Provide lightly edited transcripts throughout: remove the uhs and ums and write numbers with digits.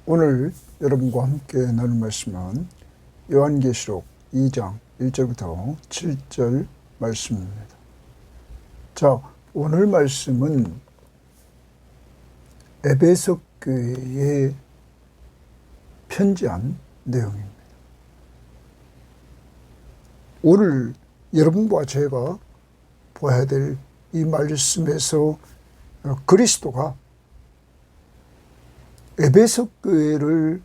오늘 여러분과 함께 나눌 말씀은 요한계시록 2장 1절부터 7절 말씀입니다. 자, 오늘 말씀은 에베소 교회에 편지한 내용입니다. 오늘 여러분과 제가 보아야 될 이 말씀에서 그리스도가 에베소 교회를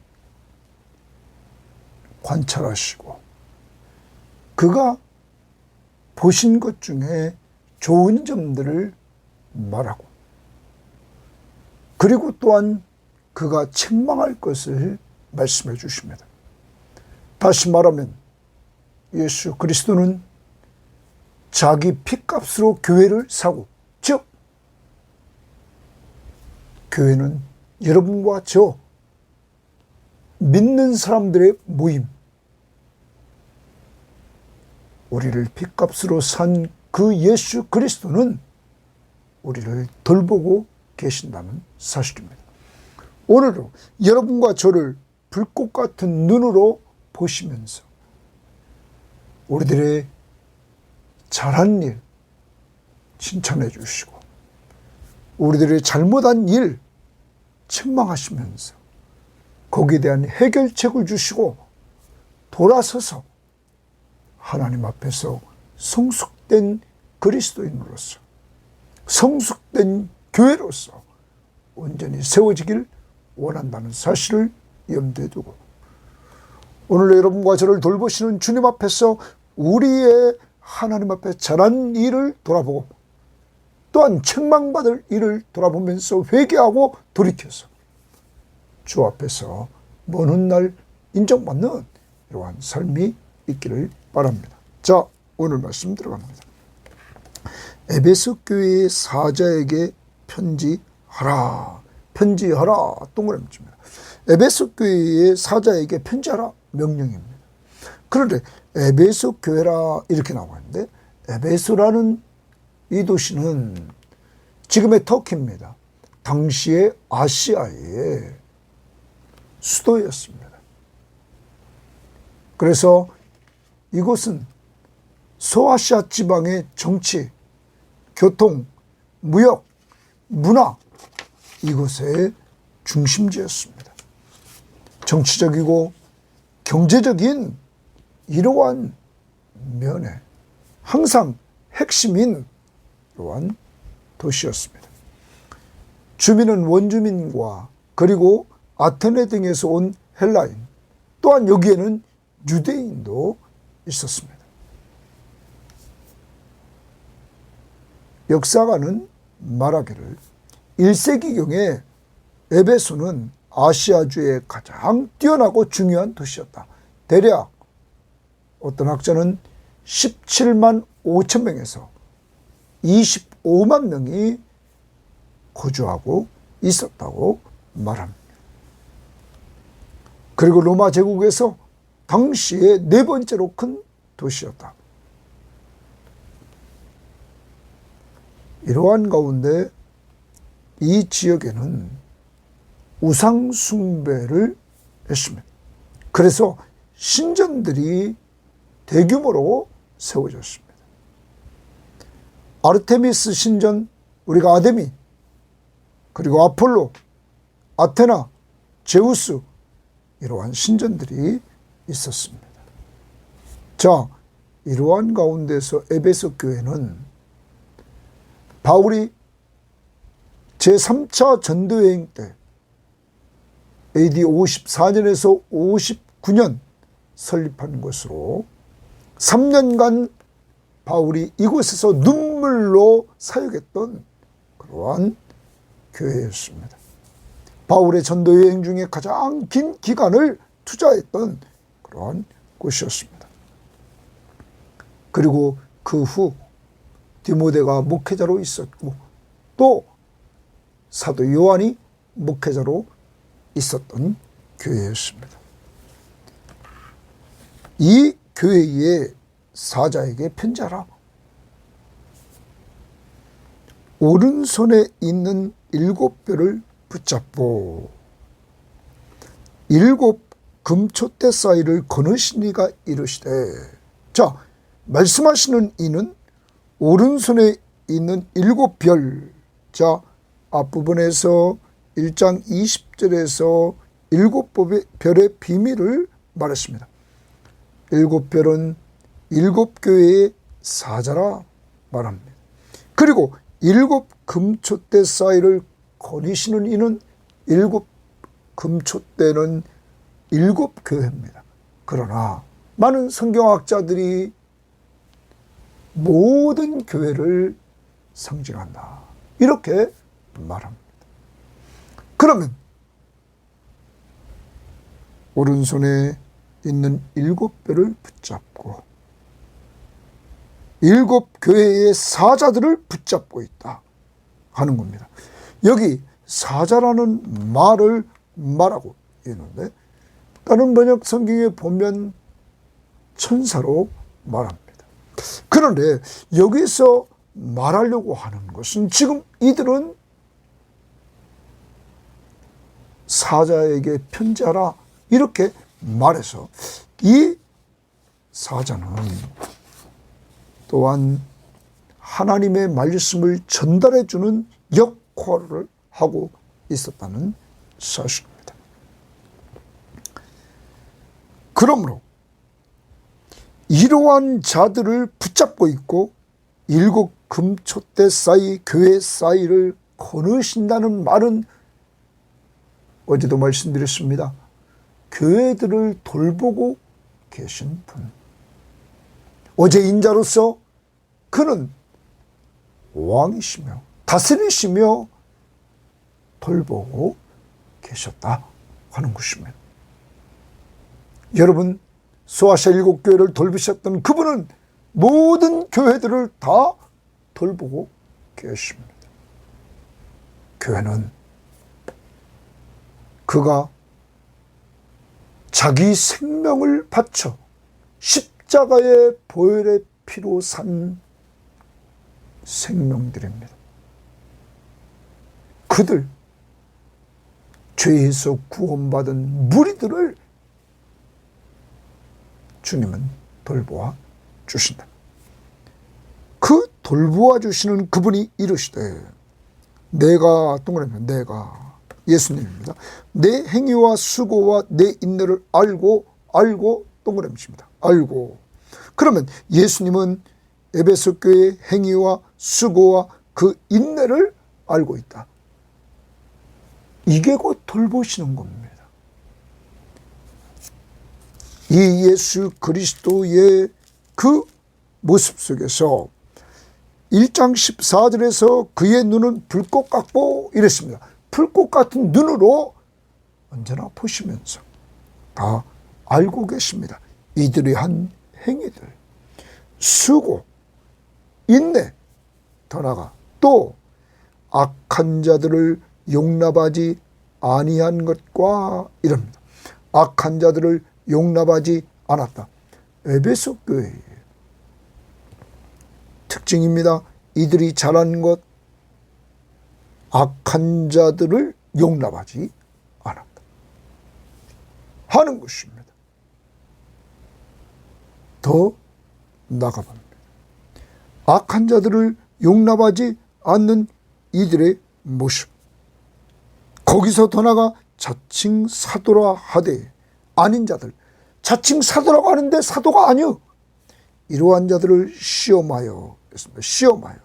관찰하시고 그가 보신 것 중에 좋은 점들을 말하고, 그리고 또한 그가 책망할 것을 말씀해 주십니다. 다시 말하면 예수 그리스도는 자기 핏값으로 교회를 사고, 즉 교회는 여러분과 저 믿는 사람들의 모임, 우리를 핏값으로 산 그 예수 그리스도는 우리를 돌보고 계신다는 사실입니다. 오늘도 여러분과 저를 불꽃 같은 눈으로 보시면서 우리들의 잘한 일 칭찬해 주시고 우리들의 잘못한 일 책망하시면서 거기에 대한 해결책을 주시고 돌아서서 하나님 앞에서 성숙된 그리스도인으로서, 성숙된 교회로서 온전히 세워지길 원한다는 사실을 염두에 두고, 오늘 여러분과 저를 돌보시는 주님 앞에서 우리의 하나님 앞에 잘한 일을 돌아보고 또한 책망받을 일을 돌아보면서 회개하고 돌이켜서 주 앞에서 먼 훗날 인정받는 이러한 삶이 있기를 바랍니다. 자, 오늘 말씀 들어갑니다. 에베소 교회의 사자에게 편지하라. 편지하라. 동그라미 칩니다. 에베소 교회의 사자에게 편지하라. 명령입니다. 그런데 에베소 교회라 이렇게 나와 있는데, 에베소라는 이 도시는 지금의 터키입니다. 당시의 아시아의 수도였습니다. 그래서 이곳은 소아시아 지방의 정치, 교통, 무역, 문화, 이곳의 중심지였습니다. 정치적이고 경제적인 이러한 면에 항상 핵심인 이러한 도시였습니다. 주민은 원주민과 그리고 아테네 등에서 온 헬라인, 또한 여기에는 유대인도 있었습니다. 역사가는 말하기를 1세기경에 에베소는 아시아주의 가장 뛰어나고 중요한 도시였다. 대략 어떤 학자는 17만 5천 명에서 25만 명이 거주하고 있었다고 말합니다. 그리고 로마 제국에서 당시에 네 번째로 큰 도시였다. 이러한 가운데 이 지역에는 우상 숭배를 했습니다. 그래서 신전들이 대규모로 세워졌습니다. 아르테미스 신전, 우리가 아데미, 그리고 아폴로, 아테나, 제우스, 이러한 신전들이 있었습니다. 자, 이러한 가운데서 에베소 교회는 바울이 제3차 전도여행 때 AD 54년에서 59년 설립한 것으로 3년간 바울이 이곳에서 눈물로 사역했던 그러한 교회였습니다. 바울의 전도여행 중에 가장 긴 기간을 투자했던 그러한 곳이었습니다. 그리고 그 후 디모데가 목회자로 있었고 또 사도 요한이 목회자로 있었던 교회였습니다. 이 교회의 사자에게 편지하라. 오른손에 있는 7뼈를 붙잡고 일곱 금촛대 사이를 거느시니가 이르시되. 자, 말씀하시는 이는 오른손에 있는 일곱 별. 자, 앞부분에서 1장 20절에서 일곱 별의 비밀을 말했습니다. 일곱 별은 일곱 교회의 사자라 말합니다. 그리고 일곱 금촛대 사이를 거니시는 이는 일곱 금촛대는 일곱 교회입니다. 그러나 많은 성경학자들이 모든 교회를 상징한다, 이렇게 말합니다. 그러면 오른손에 있는 일곱 별을 붙잡고 일곱 교회의 사자들을 붙잡고 있다 하는 겁니다. 여기 사자라는 말을 말하고 있는데 다른 번역 성경에 보면 천사로 말합니다. 그런데 여기서 말하려고 하는 것은 지금 이들은 사자에게 편지하라 이렇게 말해서 이 사자는 또한 하나님의 말씀을 전달해 주는 역할을 하고 있었다는 사실입니다. 그러므로 이러한 자들을 붙잡고 있고 일곱 금촛대 사이, 교회 사이를 거느신다는 말은 어제도 말씀드렸습니다. 교회들을 돌보고 계신 분. 어제 인자로서 그는 왕이시며 다스리시며 돌보고 계셨다 하는 것입니다. 여러분, 소아시아 일곱 교회를 돌보셨던 그분은 모든 교회들을 다 돌보고 계십니다. 교회는 그가 자기 생명을 바쳐 십자가의 보혈의 피로 산 생명들입니다. 그들, 죄에서 구원받은 무리들을 주님은 돌보아 주신다. 그 돌보아 주시는 그분이 이르시되 내가 동그라미 내가 예수님입니다. 내 행위와 수고와 내 인내를 알고 동그라미입니다. 알고. 그러면 예수님은 에베소 교회의 행위와 수고와 그 인내를 알고 있다. 이게 곧 돌보시는 겁니다. 이 예수 그리스도의 그 모습 속에서 1장 14절에서 그의 눈은 불꽃 같고 이랬습니다. 불꽃 같은 눈으로 언제나 보시면서 다 알고 계십니다. 이들이 한 행위들, 수고, 인내, 더 나아가 또 악한 자들을 용납하지 아니한 것과 이럽니다. 악한 자들을 용납하지 않았다. 에베소 교회의 특징입니다. 이들이 잘한 것, 악한 자들을 용납하지 않았다 하는 것입니다. 더 나아가봅니다. 악한 자들을 용납하지 않는 이들의 모습. 거기서 더 나아가 자칭 사도라 하되 아닌 자들. 자칭 사도라고 하는데 사도가 아니요. 이러한 자들을 시험하여 했습니다. 시험하여.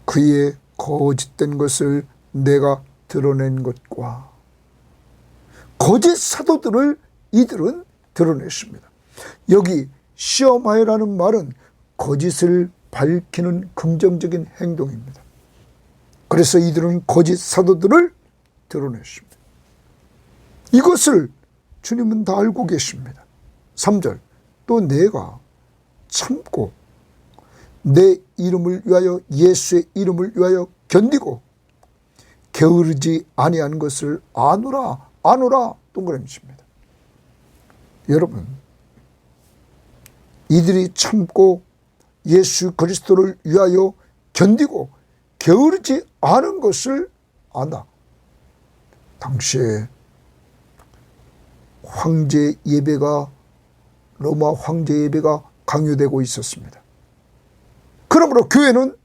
그의 거짓된 것을 내가 드러낸 것과 거짓 사도들을 이들은 드러냈습니다. 여기 시험하여라는 말은 거짓을 밝히는 긍정적인 행동입니다. 그래서 이들은 거짓 사도들을 드러냈습니다. 이것을 주님은 다 알고 계십니다. 3절 또 내가 참고 내 이름을 위하여 예수의 이름을 위하여 견디고 게으르지 아니한 것을 아노라 동그라미입니다. 여러분, 이들이 참고 예수 그리스도를 위하여 견디고 게으르지 않은 것을 안다. 당시에 황제 예배가, 로마 황제 예배가 강요되고 있었습니다. 그러므로 교회는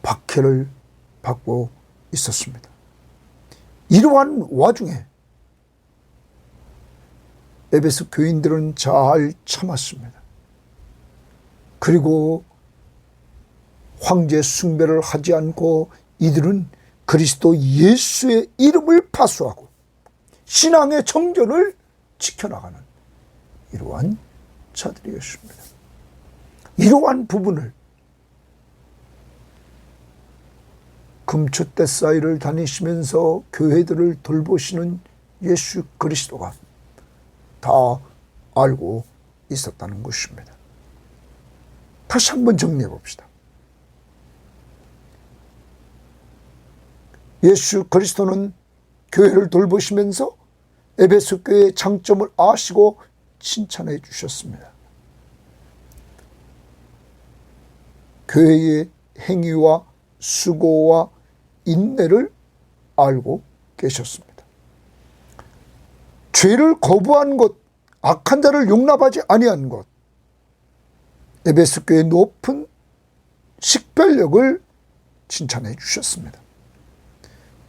박해를 받고 있었습니다. 이러한 와중에 에베소 교인들은 잘 참았습니다. 그리고 황제 숭배를 하지 않고 이들은 그리스도 예수의 이름을 파수하고 신앙의 정전을 지켜나가는 이러한 자들이었습니다. 이러한 부분을 금추대 사이를 다니시면서 교회들을 돌보시는 예수 그리스도가 다 알고 있었다는 것입니다. 다시 한번 정리해 봅시다. 예수 그리스도는 교회를 돌보시면서 에베소 교회의 장점을 아시고 칭찬해 주셨습니다. 교회의 행위와 수고와 인내를 알고 계셨습니다. 죄를 거부한 것, 악한 자를 용납하지 아니한 것, 에베소 교회의 높은 식별력을 칭찬해 주셨습니다.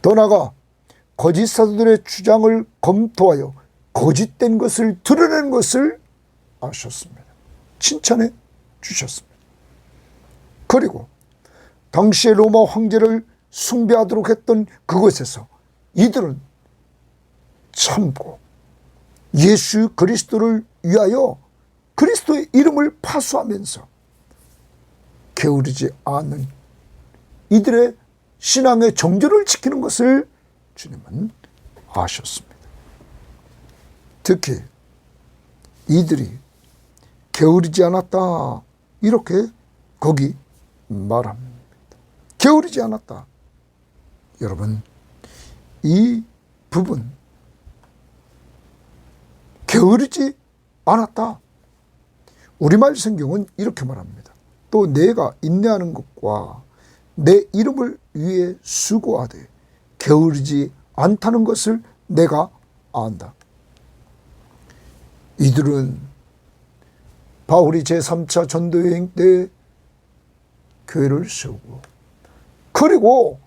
더 나아가 거짓 사도들의 주장을 검토하여 거짓된 것을 드러낸 것을 아셨습니다. 칭찬해 주셨습니다. 그리고 당시에 로마 황제를 숭배하도록 했던 그곳에서 이들은 참고 예수 그리스도를 위하여 그리스도의 이름을 파수하면서 게으르지 않은 이들의 신앙의 정절을 지키는 것을 주님은 아셨습니다. 특히 이들이 게으르지 않았다 이렇게 거기 말합니다. 게으르지 않았다. 여러분, 이 부분 게으르지 않았다. 우리말 성경은 이렇게 말합니다. 또 내가 인내하는 것과 내 이름을 위해 수고하되 게으르지 않다는 것을 내가 안다. 이들은 바울이 제3차 전도여행 때 교회를 세우고 그리고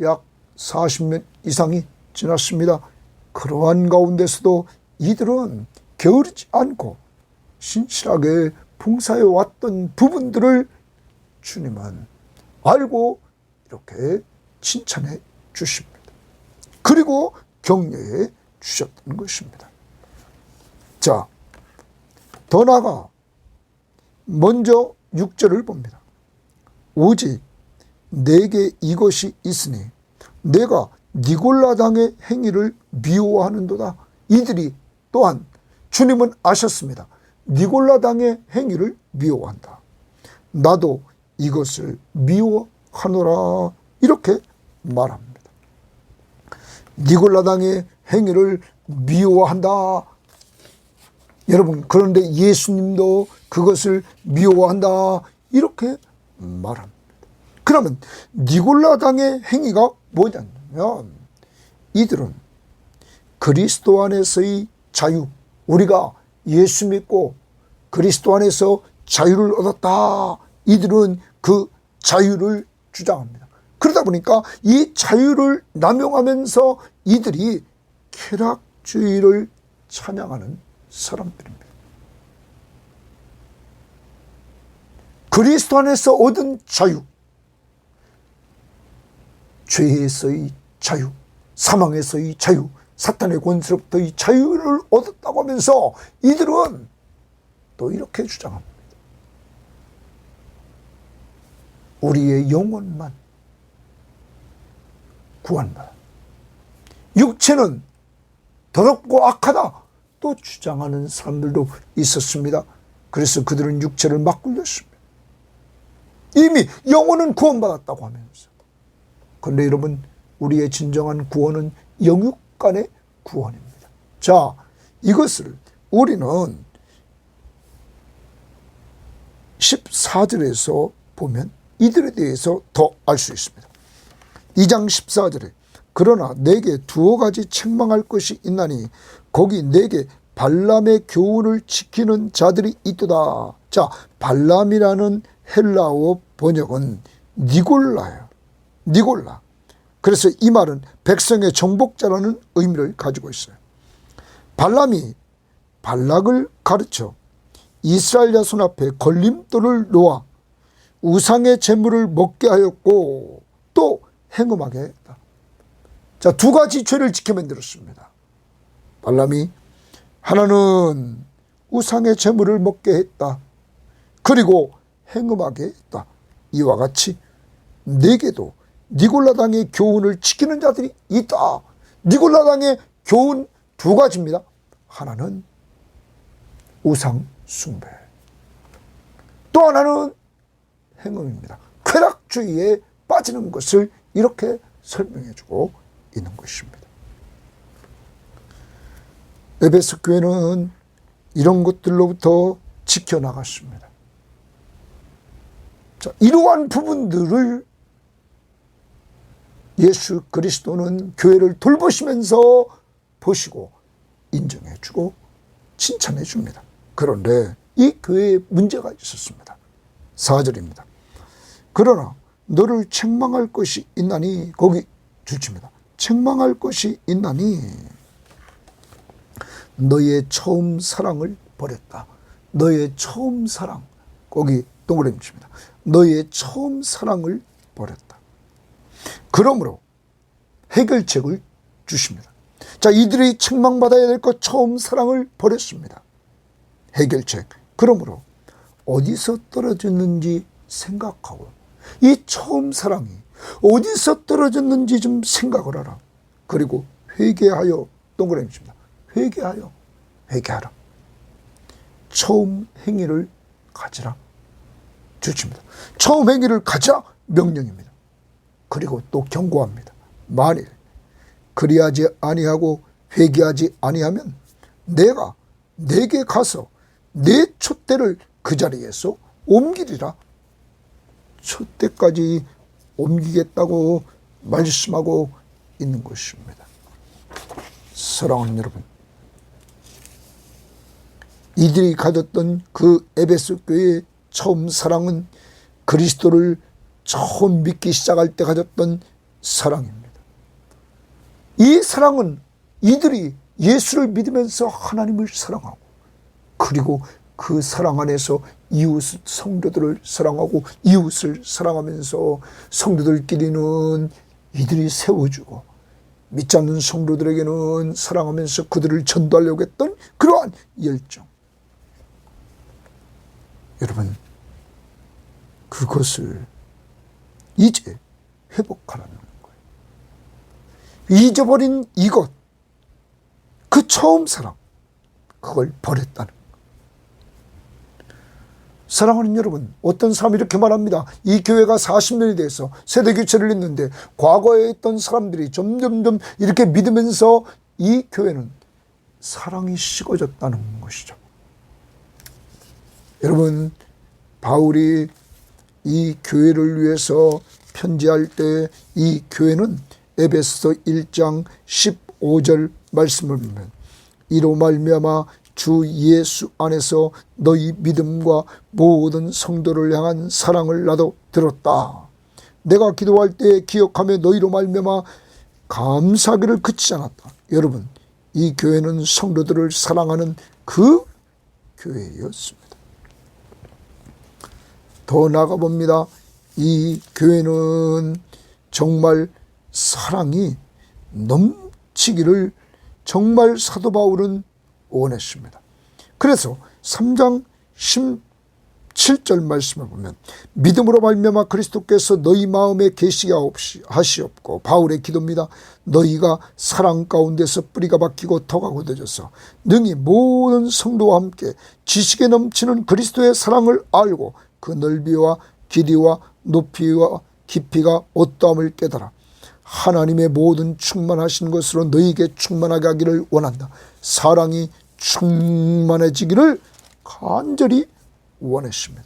약 40년 이상이 지났습니다. 그러한 가운데서도 이들은 게으르지 않고 신실하게 봉사해 왔던 부분들을 주님은 알고 이렇게 칭찬해 주십니다. 그리고 격려해 주셨던 것입니다. 자, 더 나아가 먼저 6절을 봅니다. 오직 내게 이것이 있으니 내가 니골라당의 행위를 미워하는도다. 이들이 또한 주님은 아셨습니다. 니골라당의 행위를 미워한다. 나도 이것을 미워하노라 이렇게 말합니다. 니골라당의 행위를 미워한다. 여러분, 그런데 예수님도 그것을 미워한다 이렇게 말합니다. 그러면 니골라당의 행위가 뭐냐면 이들은 그리스도 안에서의 자유, 우리가 예수 믿고 그리스도 안에서 자유를 얻었다. 이들은 그 자유를 주장합니다. 그러다 보니까 이 자유를 남용하면서 이들이 쾌락주의를 찬양하는 사람들입니다. 그리스도 안에서 얻은 자유, 죄에서의 자유, 사망에서의 자유, 사탄의 권세로부터의 자유를 얻었다고 하면서 이들은 또 이렇게 주장합니다. 우리의 영혼만 구한다. 육체는 더럽고 악하다 또 주장하는 사람들도 있었습니다. 그래서 그들은 육체를 막 굴렸습니다. 이미 영혼은 구원받았다고 하면서. 그런데 여러분, 우리의 진정한 구원은 영육 간의 구원입니다. 자, 이것을 우리는 14절에서 보면 이들에 대해서 더 알 수 있습니다. 2장 14절에 그러나 내게 두어 가지 책망할 것이 있나니 거기 내게 발람의 교훈을 지키는 자들이 있도다. 자, 발람이라는 헬라어 번역은 니골라예요. 니골라. 그래서 이 말은 백성의 정복자라는 의미를 가지고 있어요. 발람이 발락을 가르쳐 이스라엘 자손 앞에 걸림돌을 놓아 우상의 재물을 먹게 하였고 또 행음하게 했다. 자, 두 가지 죄를 지켜 만들었습니다. 발람이 하나는 우상의 재물을 먹게 했다. 그리고 행음하게 했다. 이와 같이 내게도 니골라당의 교훈을 지키는 자들이 있다. 니골라당의 교훈 두 가지입니다. 하나는 우상 숭배, 또 하나는 행음입니다. 쾌락주의에 빠지는 것을 이렇게 설명해주고 있는 것입니다. 에베소 교회는 이런 것들로부터 지켜나갔습니다. 자, 이러한 부분들을 예수 그리스도는 교회를 돌보시면서 보시고 인정해주고 칭찬해줍니다. 그런데 이 교회에 문제가 있었습니다. 4절입니다. 그러나 너를 책망할 것이 있나니, 거기 주칩니다. 책망할 것이 있나니 너의 처음 사랑을 버렸다. 너의 처음 사랑, 거기 동그라미 칩니다. 너의 처음 사랑을 버렸다. 그러므로 해결책을 주십니다. 자, 이들이 책망받아야 될 것, 처음 사랑을 버렸습니다. 해결책. 그러므로 어디서 떨어졌는지 생각하고 이 처음 사랑이 어디서 떨어졌는지 좀 생각을 하라. 그리고 회개하여, 동그라미 칩니다. 회개하라. 처음 행위를 가지라. 주십니다. 처음 행위를 가지라 명령입니다. 그리고 또 경고합니다. 만일 그리하지 아니하고 회개하지 아니하면 내가 내게 가서 내 촛대를 그 자리에서 옮기리라. 촛대까지 옮기겠다고 말씀하고 있는 것입니다. 사랑하는 여러분, 이들이 가졌던 그 에베소 교회의 처음 사랑은 그리스도를 처음 믿기 시작할 때 가졌던 사랑입니다. 이 사랑은 이들이 예수를 믿으면서 하나님을 사랑하고, 그리고 그 사랑 안에서 이웃 성도들을 사랑하고 이웃을 사랑하면서 성도들끼리는 이들이 세워주고 믿지 않는 성도들에게는 사랑하면서 그들을 전도하려고 했던 그러한 열정. 여러분, 그것을 이제 회복하라는 거예요. 잊어버린 이것, 그 처음 사랑, 그걸 버렸다는 거예요. 사랑하는 여러분, 어떤 사람이 이렇게 말합니다. 이 교회가 40년이 돼서 세대 교체를 했는데 과거에 있던 사람들이 점점점 이렇게 믿으면서 이 교회는 사랑이 식어졌다는 것이죠. 여러분, 바울이 이 교회를 위해서 편지할 때 이 교회는 에베소 1장 15절 말씀을 보면 이로 말미암아 주 예수 안에서 너희 믿음과 모든 성도를 향한 사랑을 나도 들었다. 내가 기도할 때 기억하며 너희로 말미암아 감사하기를 그치지 않았다. 여러분, 이 교회는 성도들을 사랑하는 그 교회였습니다. 더 나아가 봅니다. 이 교회는 정말 사랑이 넘치기를 정말 사도 바울은 원했습니다. 그래서 3장 17절 말씀을 보면 믿음으로 말미암아 그리스도께서 너희 마음에 계시게 하시옵고, 바울의 기도입니다. 너희가 사랑 가운데서 뿌리가 박히고 터가 굳어져서 능히 모든 성도와 함께 지식에 넘치는 그리스도의 사랑을 알고 그 넓이와 길이와 높이와 깊이가 어떠함을 깨달아 하나님의 모든 충만하신 것으로 너희에게 충만하게 하기를 원한다. 사랑이 충만해지기를 간절히 원했습니다.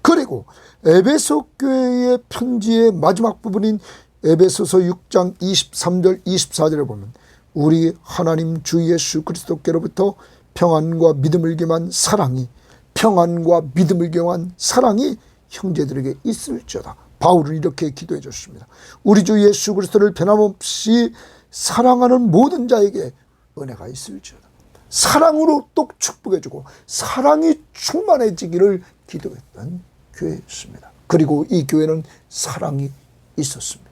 그리고 에베소 교회의 편지의 마지막 부분인 에베소서 6장 23절 24절에 보면 우리 하나님 주 예수 그리스도께로부터 평안과 믿음을 겸한 사랑이 형제들에게 있을지어다. 바울은 이렇게 기도해 줬습니다. 우리 주 예수 그리스도를 변함없이 사랑하는 모든 자에게 은혜가 있을지어다. 사랑으로 또 축복해주고 사랑이 충만해지기를 기도했던 교회였습니다. 그리고 이 교회는 사랑이 있었습니다.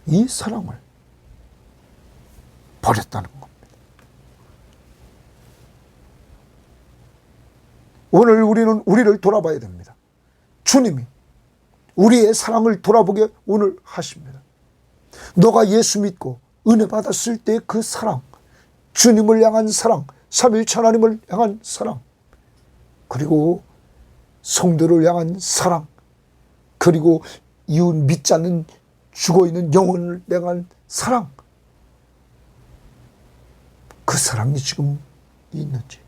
이 사랑을 버렸다는 겁니다. 오늘 우리는 우리를 돌아봐야 됩니다. 주님이 우리의 사랑을 돌아보게 오늘 하십니다. 너가 예수 믿고 은혜 받았을 때 그 사랑, 주님을 향한 사랑, 삼위일체 하나님을 향한 사랑, 그리고 성도를 향한 사랑, 그리고 이웃 믿지 않는 죽어있는 영혼을 향한 사랑, 그 사랑이 지금 있는지,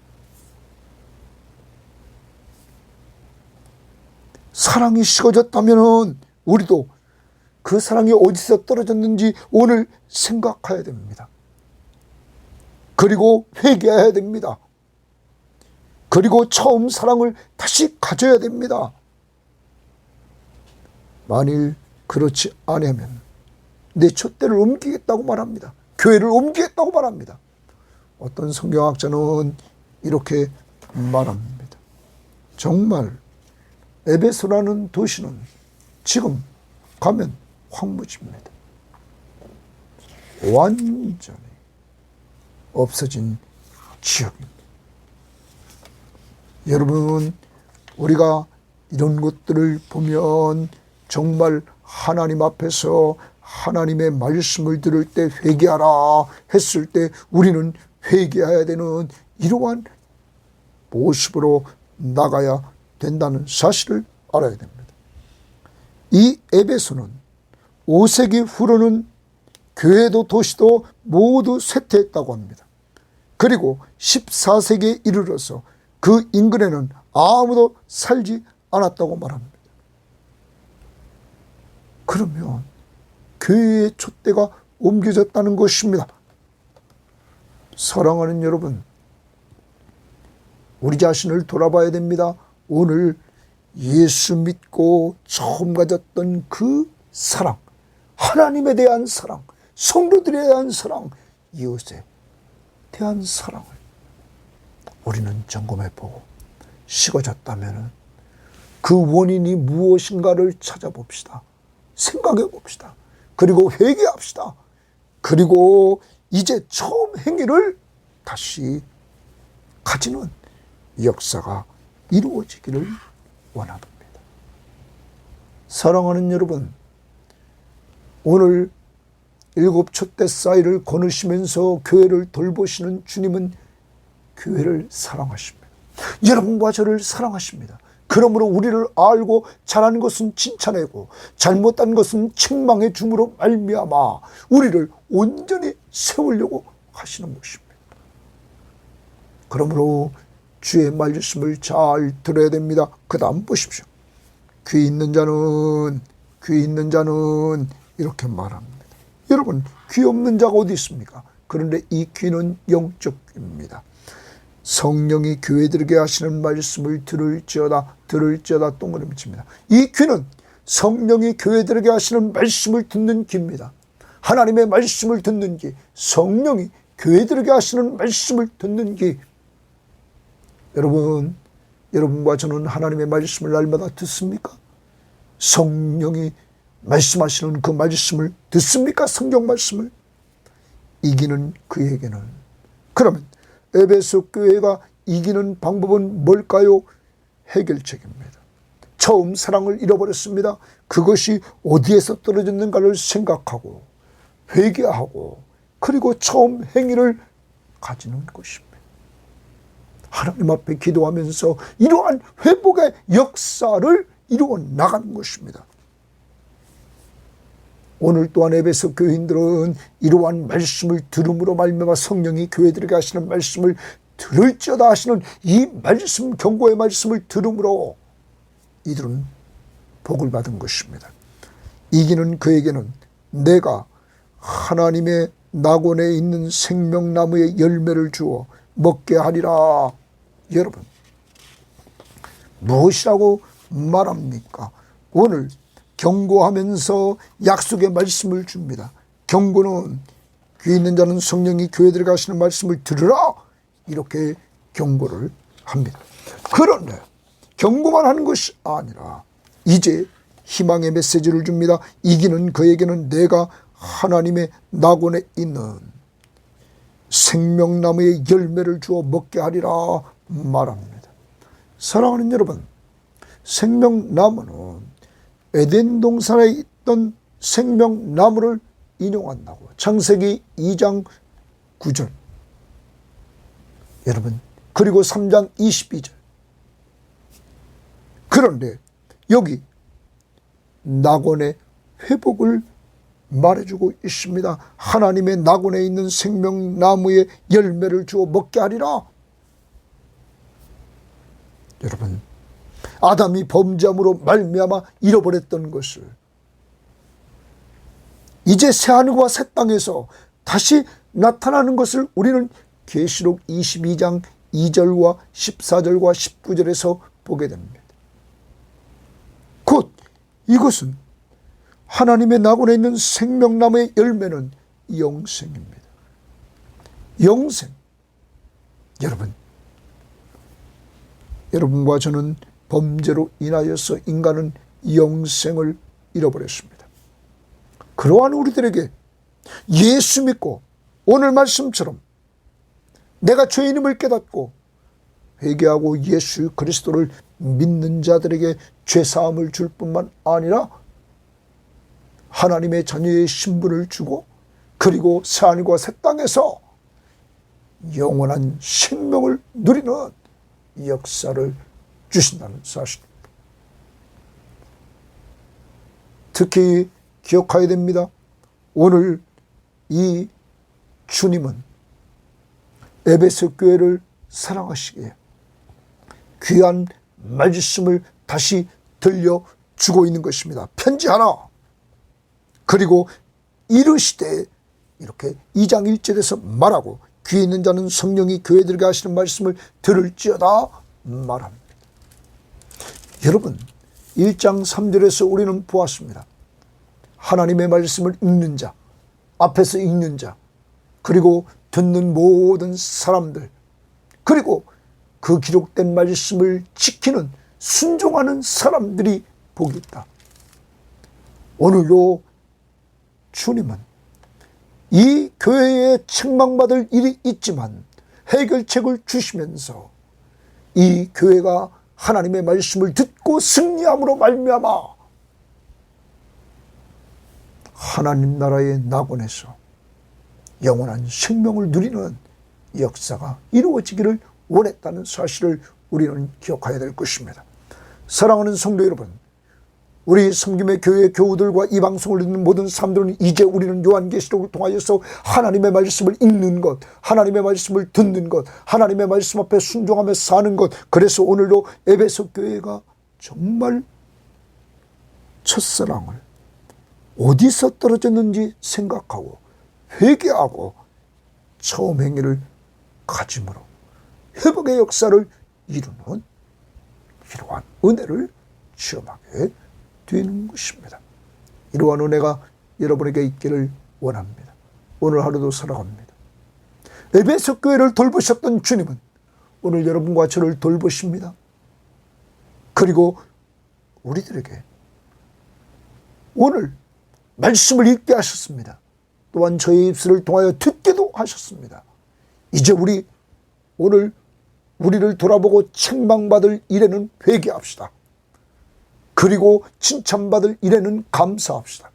사랑이 식어졌다면 우리도 그 사랑이 어디서 떨어졌는지 오늘 생각해야 됩니다. 그리고 회개해야 됩니다. 그리고 처음 사랑을 다시 가져야 됩니다. 만일 그렇지 않으면 내 촛대를 옮기겠다고 말합니다. 교회를 옮기겠다고 말합니다. 어떤 성경학자는 이렇게 말합니다. 정말 에베소라는 도시는 지금 가면 황무지입니다. 완전히 없어진 지역입니다. 여러분, 우리가 이런 것들을 보면 정말 하나님 앞에서 하나님의 말씀을 들을 때 회개하라 했을 때 우리는 회개해야 되는 이러한 모습으로 나가야 된다는 사실을 알아야 됩니다. 이 에베소는 5세기 후로는 교회도 도시도 모두 쇠퇴했다고 합니다. 그리고 14세기에 이르러서 그 인근에는 아무도 살지 않았다고 말합니다. 그러면 교회의 촛대가 옮겨졌다는 것입니다. 사랑하는 여러분, 우리 자신을 돌아봐야 됩니다. 오늘 예수 믿고 처음 가졌던 그 사랑, 하나님에 대한 사랑, 성도들에 대한 사랑, 이웃에 대한 사랑을 우리는 점검해보고 식어졌다면 그 원인이 무엇인가를 찾아봅시다. 생각해봅시다. 그리고 회개합시다. 그리고 이제 처음 행위를 다시 가지는 역사가 이루어지기를 원합니다. 사랑하는 여러분, 오늘 7촛대 사이를 거느시면서 교회를 돌보시는 주님은 교회를 사랑하십니다. 여러분과 저를 사랑하십니다. 그러므로 우리를 알고 잘하는 것은 칭찬하고 잘못한 것은 책망해 줌으로 말미암아 우리를 온전히 세우려고 하시는 것입니다. 그러므로 주의 말씀을 잘 들어야 됩니다. 그 다음 보십시오. 귀 있는 자는 이렇게 말합니다. 여러분, 귀 없는 자가 어디 있습니까? 그런데 이 귀는 영적 귀입니다. 성령이 교회들에게 하시는 말씀을 들을지어다 동그라미 칩니다. 이 귀는 성령이 교회들에게 하시는 말씀을 듣는 귀입니다. 하나님의 말씀을 듣는 귀, 성령이 교회들에게 하시는 말씀을 듣는 귀. 여러분과 저는 하나님의 말씀을 날마다 듣습니까? 성령이 말씀하시는 그 말씀을 듣습니까? 성경 말씀을? 이기는 그에게는. 그러면 에베소 교회가 이기는 방법은 뭘까요? 해결책입니다. 처음 사랑을 잃어버렸습니다. 그것이 어디에서 떨어졌는가를 생각하고 회개하고 그리고 처음 행위를 가지는 것입니다. 하나님 앞에 기도하면서 이러한 회복의 역사를 이루어 나가는 것입니다. 오늘 또한 에베소 교인들은 이러한 말씀을 들음으로 말미암아 성령이 교회들에게 하시는 말씀을 들을지어다 하시는 이 말씀, 경고의 말씀을 들음으로 이들은 복을 받은 것입니다. 이기는 그에게는 내가 하나님의 낙원에 있는 생명나무의 열매를 주어 먹게 하리라. 여러분, 무엇이라고 말합니까? 오늘 경고하면서 약속의 말씀을 줍니다. 경고는 귀 있는 자는 성령이 교회 들어가시는 말씀을 들으라, 이렇게 경고를 합니다. 그런데 경고만 하는 것이 아니라 이제 희망의 메시지를 줍니다. 이기는 그에게는 내가 하나님의 낙원에 있는 생명나무의 열매를 주어 먹게 하리라 말합니다. 사랑하는 여러분, 생명나무는 에덴 동산에 있던 생명나무를 인용한다고 창세기 2장 9절, 여러분, 그리고 3장 22절. 그런데 여기 낙원의 회복을 말해주고 있습니다. 하나님의 낙원에 있는 생명나무의 열매를 주어 먹게 하리라. 여러분, 아담이 범죄함으로 말미암아 잃어버렸던 것을 이제 새하늘과 새 땅에서 다시 나타나는 것을 우리는 계시록 22장 2절과 14절과 19절에서 보게 됩니다. 곧 이것은 하나님의 낙원에 있는 생명나무의 열매는 영생입니다. 영생. 여러분과 저는 범죄로 인하여서 인간은 영생을 잃어버렸습니다. 그러한 우리들에게 예수 믿고 오늘 말씀처럼 내가 죄인임을 깨닫고 회개하고 예수 그리스도를 믿는 자들에게 죄사함을 줄 뿐만 아니라 하나님의 자녀의 신분을 주고 그리고 새하늘과 새 땅에서 영원한 생명을 누리는 역사를 주신다는 사실입니다. 특히 기억해야 됩니다. 오늘 이 주님은 에베소 교회를 사랑하시기에 귀한 말씀을 다시 들려주고 있는 것입니다. 편지 하나, 그리고 이르시되, 이렇게 2장 1절에서 말하고 귀 있는 자는 성령이 교회에 들어가 하시는 말씀을 들을지어다 말합니다. 여러분, 1장 3절에서 우리는 보았습니다. 하나님의 말씀을 읽는 자, 앞에서 읽는 자, 그리고 듣는 모든 사람들, 그리고 그 기록된 말씀을 지키는 순종하는 사람들이 복이 있다. 오늘도 주님은 이 교회에 책망받을 일이 있지만 해결책을 주시면서 이 교회가 하나님의 말씀을 듣고 승리함으로 말미암아 하나님 나라의 낙원에서 영원한 생명을 누리는 역사가 이루어지기를 원했다는 사실을 우리는 기억해야 될 것입니다. 사랑하는 성도 여러분, 우리 섬김의 교회 교우들과 이 방송을 듣는 모든 사람들은 이제 우리는 요한계시록을 통하여서 하나님의 말씀을 읽는 것, 하나님의 말씀을 듣는 것, 하나님의 말씀 앞에 순종하며 사는 것, 그래서 오늘도 에베소 교회가 정말 첫사랑을 어디서 떨어졌는지 생각하고 회개하고 처음 행위를 가짐으로 회복의 역사를 이루는 이러한 은혜를 체험하게 되는 것입니다. 이러한 은혜가 여러분에게 있기를 원합니다. 오늘 하루도 살아갑니다. 에베소 교회를 돌보셨던 주님은 오늘 여러분과 저를 돌보십니다. 그리고 우리들에게 오늘 말씀을 읽게 하셨습니다. 또한 저의 입술을 통하여 듣게도 하셨습니다. 이제 오늘 우리를 돌아보고 책망받을 일에는 회개합시다. 그리고 칭찬받을 일에는 감사합시다.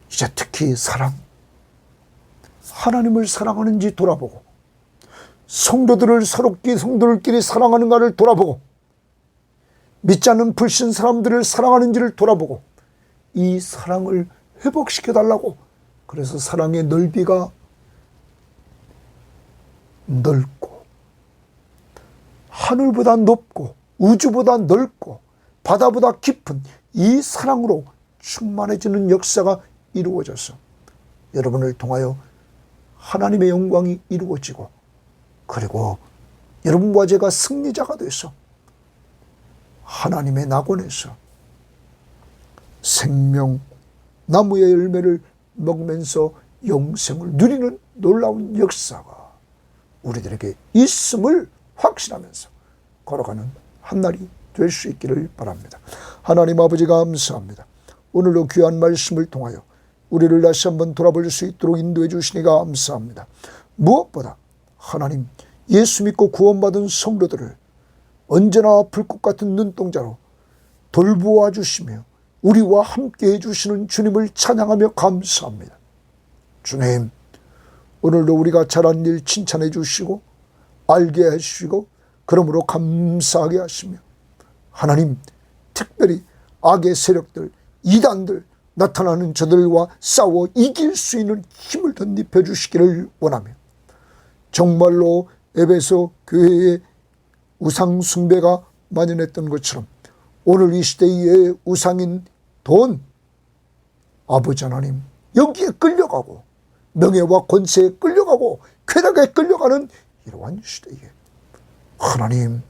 이제 특히 사랑, 하나님을 사랑하는지 돌아보고 성도들끼리 사랑하는가를 돌아보고 믿지 않는 불신 사람들을 사랑하는지를 돌아보고 이 사랑을 회복시켜달라고, 그래서 사랑의 넓이가 넓고 하늘보다 높고 우주보다 넓고 바다보다 깊은 이 사랑으로 충만해지는 역사가 이루어져서 여러분을 통하여 하나님의 영광이 이루어지고, 그리고 여러분과 제가 승리자가 돼서 하나님의 낙원에서 생명 나무의 열매를 먹으면서 영생을 누리는 놀라운 역사가 우리들에게 있음을 확신하면서 걸어가는 한날이 될 수 있기를 바랍니다. 하나님 아버지 감사합니다. 오늘도 귀한 말씀을 통하여 우리를 다시 한번 돌아볼 수 있도록 인도해 주시니 감사합니다. 무엇보다 하나님, 예수 믿고 구원받은 성도들을 언제나 불꽃 같은 눈동자로 돌보아 주시며 우리와 함께 해주시는 주님을 찬양하며 감사합니다. 주님, 오늘도 우리가 잘한 일 칭찬해 주시고 알게 하시고 그러므로 감사하게 하시며, 하나님, 특별히 악의 세력들, 이단들, 나타나는 저들과 싸워 이길 수 있는 힘을 덧입혀 주시기를 원하며, 정말로 에베소 교회에 우상 숭배가 만연했던 것처럼 오늘 이 시대의 우상인 돈, 아버지 하나님, 여기에 끌려가고 명예와 권세에 끌려가고 쾌락에 끌려가는 이러한 시대에 하나님,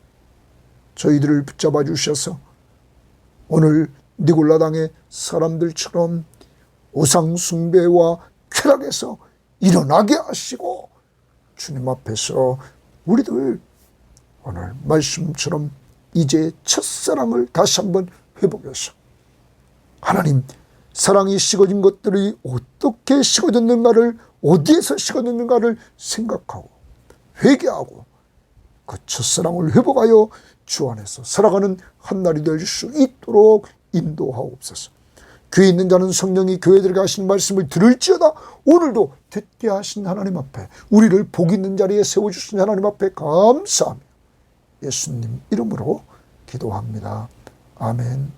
저희들을 붙잡아 주셔서 오늘 니골라 당의 사람들처럼 우상 숭배와 쾌락에서 일어나게 하시고 주님 앞에서 우리들 오늘 말씀처럼 이제 첫사랑을 다시 한번 회복해서 하나님, 사랑이 식어진 것들이 어떻게 식어졌는가를, 어디에서 식어졌는가를 생각하고 회개하고 그 첫사랑을 회복하여 주 안에서 살아가는 한날이 될 수 있도록 인도하옵소서. 귀에 있는 자는 성령이 교회에 들어가신 말씀을 들을지어다. 오늘도 듣게 하신 하나님 앞에, 우리를 복 있는 자리에 세워주신 하나님 앞에 감사하며 예수님 이름으로 기도합니다. 아멘.